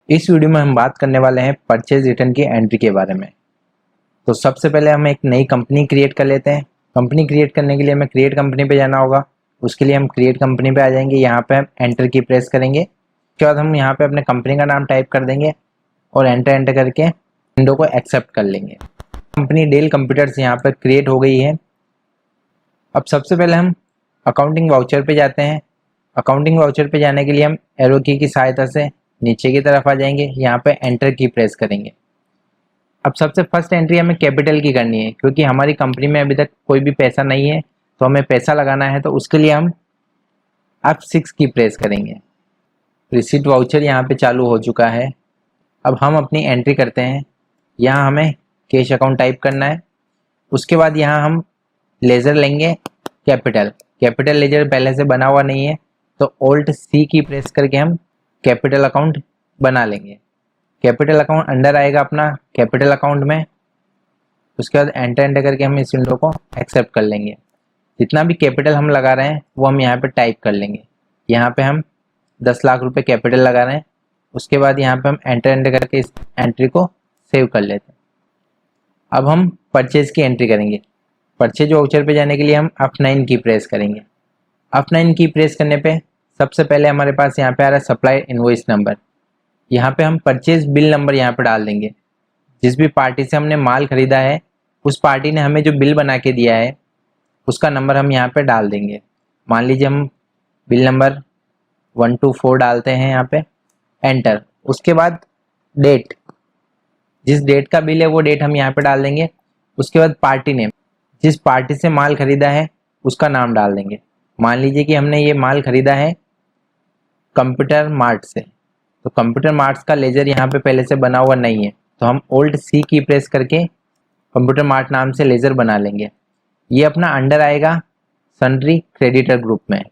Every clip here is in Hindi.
इस वीडियो में हम बात करने वाले हैं परचेज रिटर्न की एंट्री के बारे में। तो सबसे पहले हम एक नई कंपनी क्रिएट कर लेते हैं। कंपनी क्रिएट करने के लिए हमें क्रिएट कंपनी पे जाना होगा। उसके लिए हम क्रिएट कंपनी पे आ जाएंगे, यहाँ पे हम एंटर की प्रेस करेंगे। उसके बाद हम यहाँ पे अपने कंपनी का नाम टाइप कर देंगे और एंटर करके विंडो को एक्सेप्ट कर लेंगे। कंपनी डेल कंप्यूटर्स यहाँ पर क्रिएट हो गई है। अब सबसे पहले हम अकाउंटिंग वाउचर पे जाते हैं। अकाउंटिंग वाउचर पे जाने के लिए हम एरो की सहायता से नीचे की तरफ आ जाएंगे, यहाँ पे एंटर की प्रेस करेंगे। अब सबसे फर्स्ट एंट्री हमें कैपिटल की करनी है, क्योंकि हमारी कंपनी में अभी तक कोई भी पैसा नहीं है, तो हमें पैसा लगाना है। तो उसके लिए हम F6 की प्रेस करेंगे। रिसीट वाउचर यहाँ पे चालू हो चुका है। अब हम अपनी एंट्री करते हैं। यहाँ हमें कैश अकाउंट टाइप करना है। उसके बाद यहाँ हम लेजर लेंगे कैपिटल लेजर पहले से बना हुआ नहीं है, तो Alt C की प्रेस करके हम कैपिटल अकाउंट बना लेंगे। कैपिटल अकाउंट अंडर आएगा अपना कैपिटल अकाउंट में। उसके बाद एंटर करके हम इस विंडो को एक्सेप्ट कर लेंगे। जितना भी कैपिटल हम लगा रहे हैं वो हम यहाँ पे टाइप कर लेंगे। यहाँ पे हम 10 लाख रुपए कैपिटल लगा रहे हैं। उसके बाद यहाँ पे हम एंटर करके इस एंट्री को सेव कर लेते हैं। अब हम परचेज की एंट्री करेंगे। परचेज वाउचर पे जाने के लिए हम F9 की प्रेस करेंगे। F9 की प्रेस करने पे सबसे पहले हमारे पास यहाँ पे आ रहा है सप्लाई इनवॉइस नंबर। यहाँ पे हम परचेज बिल नंबर यहाँ पे डाल देंगे। जिस भी पार्टी से हमने माल खरीदा है उस पार्टी ने हमें जो बिल बना के दिया है उसका नंबर हम यहाँ पे डाल देंगे। मान लीजिए हम बिल नंबर 124 डालते हैं यहाँ पे, एंटर। उसके बाद डेट, जिस डेट का बिल है वो डेट हम यहाँ पे डाल देंगे। उसके बाद पार्टी नेम, जिस पार्टी से माल खरीदा है उसका नाम डाल देंगे। मान लीजिए कि हमने ये माल खरीदा है कंप्यूटर मार्ट से, तो कंप्यूटर मार्ट का लेजर यहाँ पे पहले से बना हुआ नहीं है, तो हम Alt C की प्रेस करके कंप्यूटर मार्ट नाम से लेजर बना लेंगे। ये अपना अंडर आएगा सन्ड्री क्रेडिटर ग्रुप में।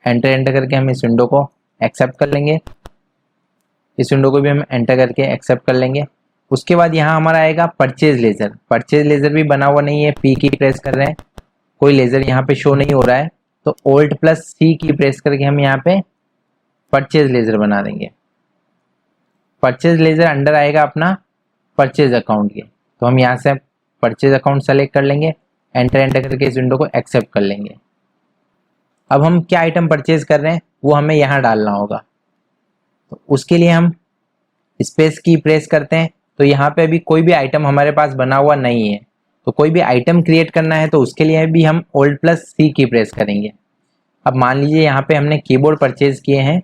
एंटर करके हम इस विंडो को एक्सेप्ट कर लेंगे। इस विंडो को भी हम एंटर करके एक्सेप्ट कर लेंगे। उसके बाद यहाँ हमारा आएगा परचेज लेजर भी बना हुआ नहीं है, P की प्रेस कर रहे हैं, कोई लेजर यहाँ पे शो नहीं हो रहा है, तो Alt+C की प्रेस करके हम यहाँ पे परचेज लेजर बना देंगे। परचेज लेजर अंडर आएगा अपना परचेज अकाउंट के, तो हम यहाँ से परचेज अकाउंट सेलेक्ट कर लेंगे। एंटर करके इस विंडो को एक्सेप्ट कर लेंगे। अब हम क्या आइटम परचेज कर रहे हैं वो हमें यहाँ डालना होगा, तो उसके लिए हम स्पेस की प्रेस करते हैं। तो यहाँ पे अभी कोई भी आइटम हमारे पास बना हुआ नहीं है, तो कोई भी आइटम क्रिएट करना है तो उसके लिए भी हम Alt+C की प्रेस करेंगे। अब मान लीजिए यहाँ पे हमने कीबोर्ड परचेज किए हैं,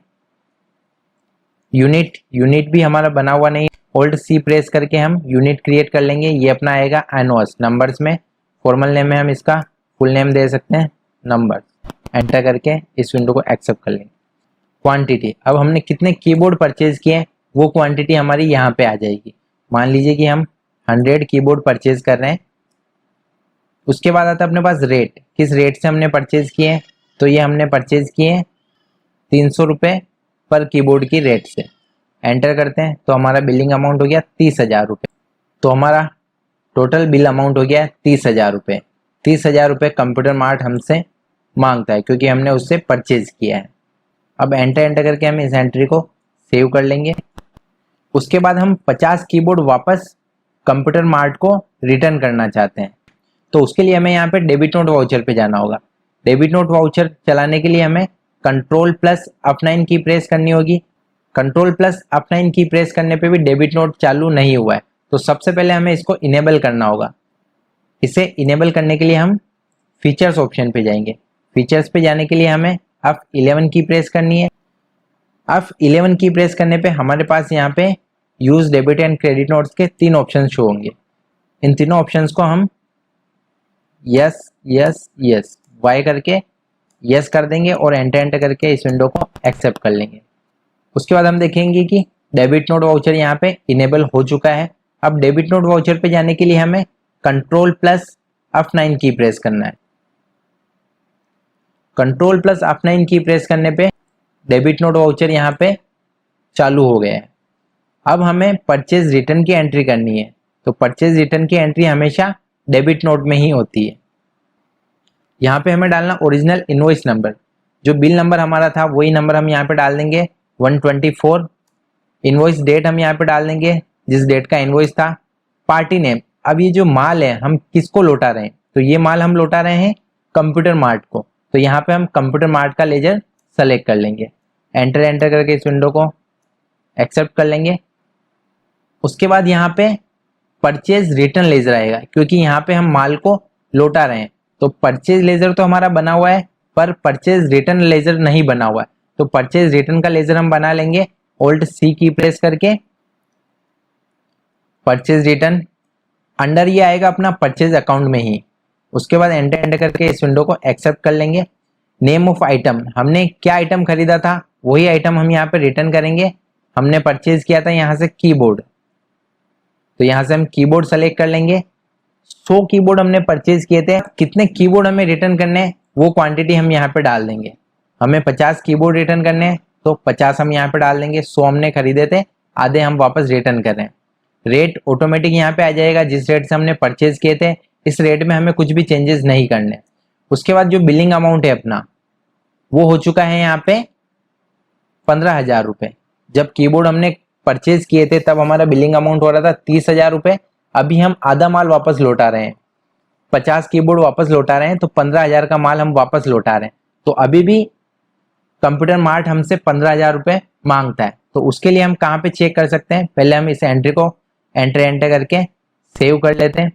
यूनिट भी हमारा बना हुआ नहीं, Alt C प्रेस करके हम यूनिट क्रिएट कर लेंगे। ये अपना आएगा एनोस नंबर्स में। फॉर्मल नेम में हम इसका फुल नेम दे सकते हैं नंबर। एंटर करके इस विंडो को एक्सेप्ट कर लेंगे। क्वांटिटी, अब हमने कितने कीबोर्ड परचेज किए हैं वो क्वांटिटी हमारी यहाँ पे आ जाएगी। मान लीजिए कि हम 100 कीबोर्ड परचेज कर रहे हैं। उसके बाद आता है अपने पास रेट, किस रेट से हमने परचेज किए हैं, तो ये हमने परचेज किए हैं 300 रुपये पर कीबोर्ड की रेट से। एंटर करते हैं तो हमारा बिलिंग अमाउंट हो गया 30,000 रुपये। तो हमारा टोटल बिल अमाउंट हो गया 30,000 रुपये। 30,000 रुपये कंप्यूटर मार्ट हमसे मांगता है क्योंकि हमने उससे परचेज किया है। अब एंटर करके हम इस एंट्री को सेव कर लेंगे। उसके बाद हम 50 कीबोर्ड वापस कंप्यूटर मार्ट को रिटर्न करना चाहते हैं, तो उसके लिए हमें यहाँ पे डेबिट नोट वाउचर पे जाना होगा। डेबिट नोट वाउचर चलाने के लिए हमें Ctrl+F9 की प्रेस करनी होगी। Ctrl+F9 की प्रेस करने पे भी डेबिट नोट चालू नहीं हुआ है, तो सबसे पहले हमें इसको इनेबल करना होगा। इसे इनेबल करने के लिए हम फीचर्स ऑप्शन पे जाएंगे। फीचर्स पे जाने के लिए हमें F11 की प्रेस करनी है। F11 की प्रेस करने पे हमारे पास यहाँ पे use debit and credit notes के 3 ऑप्शन शो होंगे। इन तीनों ऑप्शंस को हम यस वाई करके यस कर देंगे और एंटर करके इस विंडो को एक्सेप्ट कर लेंगे। उसके बाद हम देखेंगे कि डेबिट नोट वाउचर यहाँ पे इनेबल हो चुका है। अब डेबिट नोट वाउचर पे जाने के लिए हमें Ctrl+F9 की प्रेस करना है। Ctrl+F9 की प्रेस करने पे डेबिट नोट वाउचर यहाँ पे चालू हो गया है। अब हमें परचेज रिटर्न की एंट्री करनी है, तो परचेज रिटर्न की एंट्री हमेशा डेबिट नोट में ही होती है। यहाँ पे हमें डालना ओरिजिनल इनवॉइस नंबर, जो बिल नंबर हमारा था वही नंबर हम यहाँ पे डाल देंगे 124। इनवॉइस डेट हम यहाँ पे डाल देंगे, जिस डेट का इनवॉइस था। पार्टी नेम, अब ये जो माल है हम किसको लौटा रहे हैं, तो ये माल हम लौटा रहे हैं कंप्यूटर मार्ट को, तो यहाँ पे हम कंप्यूटर मार्ट का लेजर सेलेक्ट कर लेंगे। एंटर करके इस विंडो को एक्सेप्ट कर लेंगे। उसके बाद यहाँ पे परचेज रिटर्न लेजर आएगा, क्योंकि यहाँ पे हम माल को लौटा रहे हैं। तो परचेज लेजर तो हमारा बना हुआ है, पर परचेज रिटर्न लेजर नहीं बना हुआ है, तो परचेज रिटर्न का लेजर हम बना लेंगे। Alt C की प्रेस करके परचेज रिटर्न, अंडर ये आएगा अपना परचेज अकाउंट में ही। उसके बाद एंटर करके इस विंडो को एक्सेप्ट कर लेंगे। नेम ऑफ आइटम, हमने क्या आइटम खरीदा था वही आइटम हम यहाँ पे रिटर्न करेंगे। हमने परचेज किया था यहाँ से कीबोर्ड, तो यहाँ से हम कीबोर्ड सेलेक्ट कर लेंगे। 100 कीबोर्ड हमने परचेज किए थे, कितने कीबोर्ड हमें रिटर्न करने हैं वो क्वांटिटी हम यहाँ पे डाल देंगे। हमें 50 कीबोर्ड रिटर्न करने हैं, तो 50 हम यहाँ पे डाल देंगे। 100 हमने खरीदे थे, आधे हम वापस रिटर्न कर रहे हैं। रेट ऑटोमेटिक यहाँ पे आ जाएगा, जिस रेट से हमने परचेज किए थे इस रेट में हमें कुछ भी चेंजेस नहीं करने। उसके बाद जो बिलिंग अमाउंट है अपना वो हो चुका है यहाँ पे 15,000 रुपये। जब कीबोर्ड हमने परचेज किए थे तब हमारा बिलिंग अमाउंट हो रहा था 30,000 रुपये। अभी हम आधा माल वापस लौटा रहे हैं, 50 कीबोर्ड वापस लौटा रहे हैं, तो 15,000 का माल हम वापस लौटा रहे हैं। तो अभी भी कंप्यूटर मार्ट हमसे 15,000 रुपये मांगता है। तो उसके लिए हम कहाँ पे चेक कर सकते हैं, पहले हम इस एंट्री को एंटर करके सेव कर लेते हैं।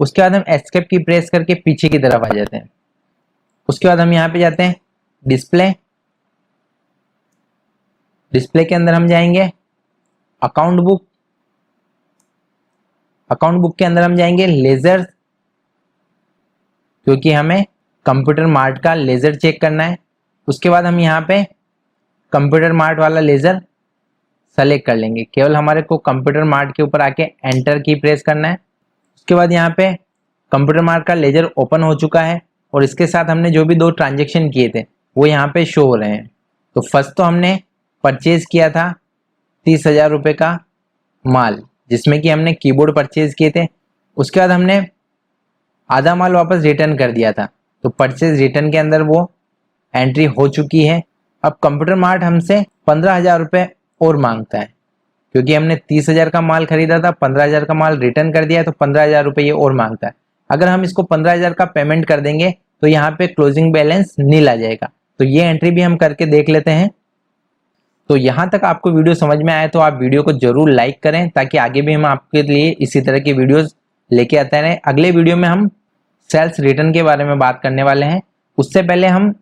उसके बाद हम एस्केप की प्रेस करके पीछे की तरफ आ जाते हैं। उसके बाद हम यहाँ पे जाते हैं डिस्प्ले, डिस्प्ले के अंदर हम जाएंगे अकाउंट बुक, अकाउंट बुक के अंदर हम जाएंगे लेजर, क्योंकि हमें कंप्यूटर मार्ट का लेजर चेक करना है। उसके बाद हम यहाँ पे कंप्यूटर मार्ट वाला लेजर सेलेक्ट कर लेंगे। केवल हमारे को कंप्यूटर मार्ट के ऊपर आके एंटर की प्रेस करना है। उसके बाद यहाँ पे कंप्यूटर मार्ट का लेजर ओपन हो चुका है और इसके साथ हमने जो भी 2 ट्रांजेक्शन किए थे वो यहाँ पे शो हो रहे हैं। तो फर्स्ट तो हमने परचेज किया था 30,000 रुपये का माल, जिसमें कि हमने कीबोर्ड परचेज किए थे। उसके बाद हमने आधा माल वापस रिटर्न कर दिया था, तो परचेज रिटर्न के अंदर वो एंट्री हो चुकी है। अब कंप्यूटर मार्ट हमसे 15,000 रुपये और मांगता है, क्योंकि हमने 30,000 का माल खरीदा था, 15,000 का माल रिटर्न कर दिया है, तो 15,000 रुपये ये और मांगता है। अगर हम इसको 15,000 का पेमेंट कर देंगे तो यहाँ पे क्लोजिंग बैलेंस नील आ जाएगा। तो ये एंट्री भी हम करके देख लेते हैं। तो यहाँ तक आपको वीडियो समझ में आए तो आप वीडियो को जरूर लाइक करें, ताकि आगे भी हम आपके लिए इसी तरह की वीडियोस लेके आते रहें। अगले वीडियो में हम सेल्स रिटर्न के बारे में बात करने वाले हैं। उससे पहले हम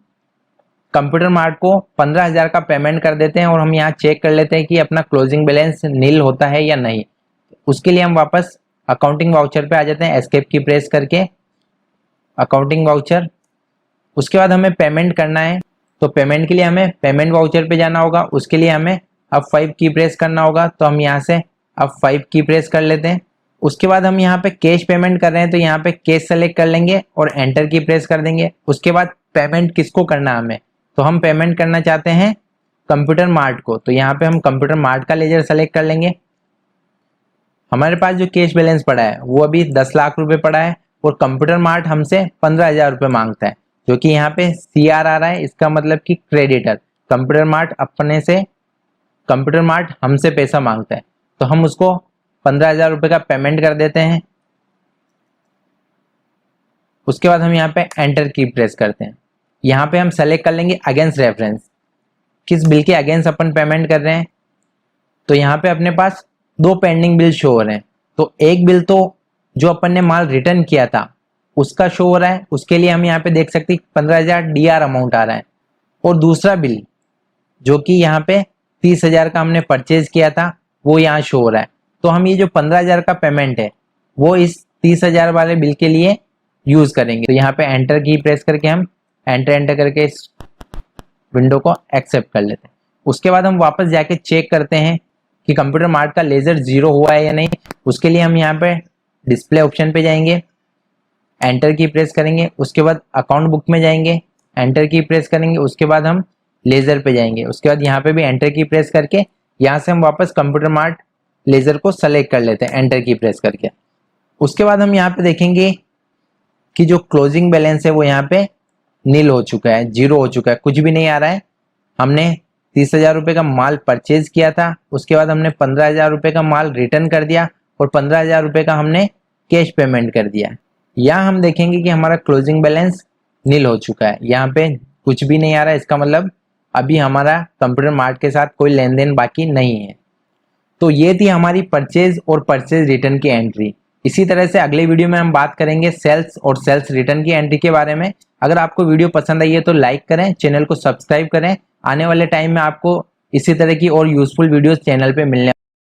कंप्यूटर मार्ट को 15,000 का पेमेंट कर देते हैं और हम यहाँ चेक कर लेते हैं कि अपना क्लोजिंग बैलेंस नील होता है या नहीं। उसके लिए हम वापस अकाउंटिंग वाउचर पे आ जाते हैं, एस्केप की प्रेस करके अकाउंटिंग वाउचर। उसके बाद हमें पेमेंट करना है, तो पेमेंट के लिए हमें पेमेंट वाउचर पे जाना होगा। उसके लिए हमें अब 5 की प्रेस करना होगा, तो हम यहाँ से अब 5 की प्रेस कर लेते हैं। उसके बाद हम यहाँ पे कैश पेमेंट कर रहे हैं, तो यहाँ पे कैश सेलेक्ट कर लेंगे और एंटर की प्रेस कर देंगे। उसके बाद पेमेंट किसको करना है हमें, तो हम पेमेंट करना चाहते हैं कंप्यूटर मार्ट को, तो यहाँ पे हम कंप्यूटर मार्ट का लेजर सेलेक्ट कर लेंगे। हमारे पास जो कैश बैलेंस पड़ा है वो अभी 10 लाख रुपए पड़ा है और कंप्यूटर मार्ट हमसे 15,000 रुपये मांगता है, जो कि यहाँ पे CR आ रहा है, इसका मतलब कि क्रेडिटर। कंप्यूटर मार्ट अपने से, कंप्यूटर मार्ट हमसे पैसा मांगता है, तो हम उसको 15,000 रुपये का पेमेंट कर देते हैं। उसके बाद हम यहाँ पे एंटर की प्रेस करते हैं। यहाँ पे हम सेलेक्ट कर लेंगे अगेंस्ट रेफरेंस, किस बिल के अगेंस्ट अपन पेमेंट कर रहे हैं। तो यहाँ पे अपने पास 2 पेंडिंग बिल शो हो रहे हैं। तो एक बिल तो जो अपन ने माल रिटर्न किया था उसका शो हो रहा है, उसके लिए हम यहाँ पे देख सकते हैं 15,000 DR अमाउंट आ रहा है। और दूसरा बिल जो कि यहाँ पे 30,000 का हमने परचेज किया था वो यहाँ शो हो रहा है। तो हम ये जो 15,000 का पेमेंट है वो इस 30,000 वाले बिल के लिए यूज करेंगे। तो यहाँ पे एंटर की प्रेस करके हम एंटर करके इस विंडो को एक्सेप्ट कर लेते हैं। उसके बाद हम वापस जाके चेक करते हैं कि कंप्यूटर मार्ट का लेजर 0 हुआ है या नहीं। उसके लिए हम यहाँ पे डिस्प्ले ऑप्शन पे जाएंगे, एंटर की प्रेस करेंगे। उसके बाद अकाउंट बुक में जाएंगे, एंटर की प्रेस करेंगे। उसके बाद हम लेजर पे जाएंगे, उसके बाद यहाँ पे भी एंटर की प्रेस करके यहाँ से हम वापस कंप्यूटर मार्ट लेजर को सेलेक्ट कर लेते हैं एंटर की प्रेस करके। उसके बाद हम यहाँ पे देखेंगे कि जो क्लोजिंग बैलेंस है वो यहाँ पे नील हो चुका है, 0 हो चुका है, कुछ भी नहीं आ रहा है। हमने 30,000 रुपये का माल परचेज किया था, उसके बाद हमने 15,000 रुपये का माल रिटर्न कर दिया और 15,000 रुपये का हमने कैश पेमेंट कर दिया। यहाँ हम देखेंगे कि हमारा क्लोजिंग बैलेंस नील हो चुका है, यहाँ पे कुछ भी नहीं आ रहा है। इसका मतलब अभी हमारा कंप्यूटर मार्ट के साथ कोई लेन देन बाकी नहीं है। तो ये थी हमारी परचेज और परचेज रिटर्न की एंट्री। इसी तरह से अगले वीडियो में हम बात करेंगे सेल्स और सेल्स रिटर्न की एंट्री के बारे में। अगर आपको वीडियो पसंद आई है तो लाइक करें, चैनल को सब्सक्राइब करें। आने वाले टाइम में आपको इसी तरह की और यूजफुल वीडियोस चैनल पे मिलने